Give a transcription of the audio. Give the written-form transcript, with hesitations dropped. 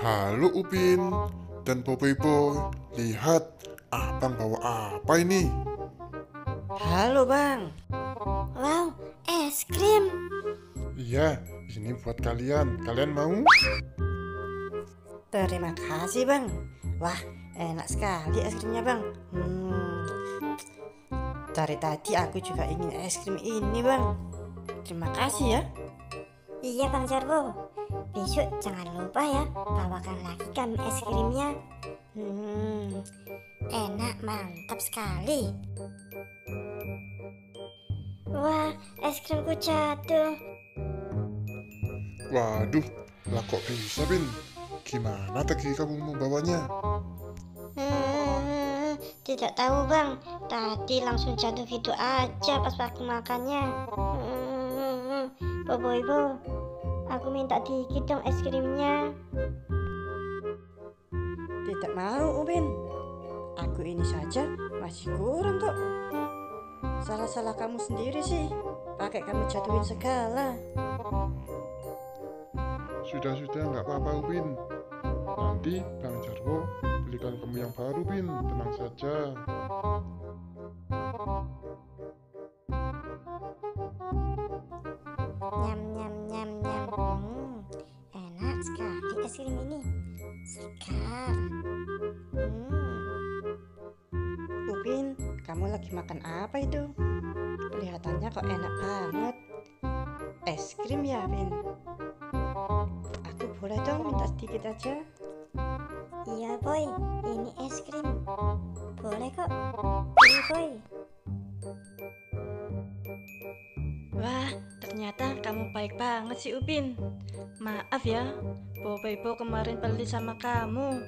Halo Upin dan Boboiboy, Boy. Lihat, abang bawa apa ini? Halo bang. Wow, es krim. Iya, ini buat kalian. Kalian mau? Terima kasih bang. Wah, enak sekali es krimnya bang. Dari tadi aku juga ingin es krim ini bang. Terima kasih ya. Iya Bang Jarwo, besok jangan lupa ya bawakan lagi kami es krimnya. Enak, mantap sekali. Wah, es krimku jatuh. Waduh, lah kok bisa, Bin? Gimana tadi kamu membawanya? Tidak tahu Bang, tadi langsung jatuh gitu aja pas waktu makannya. Bobo, aku minta dikit dong es krimnya. Tidak mau Ubin. Aku ini saja masih kurang kok. Salah-salah kamu sendiri sih. Pakai kamu jatuhin segala. Sudah, nggak apa-apa, Upin. Nanti Bang Jarwo belikan kamu yang baru, Bin. Tenang saja. Nyam nyam nyam nyam. Enak sekali es krim ini. Segar. Ubin, kamu lagi makan apa itu? Kelihatannya kok enak banget. Es krim ya, Bin? Aku boleh dong minta sedikit aja? Iya boy, ini es krim. Boleh kok. Ini boy. Wah, ternyata kamu baik banget sih Upin. Maaf ya, Boboiboy kemarin pelit sama kamu.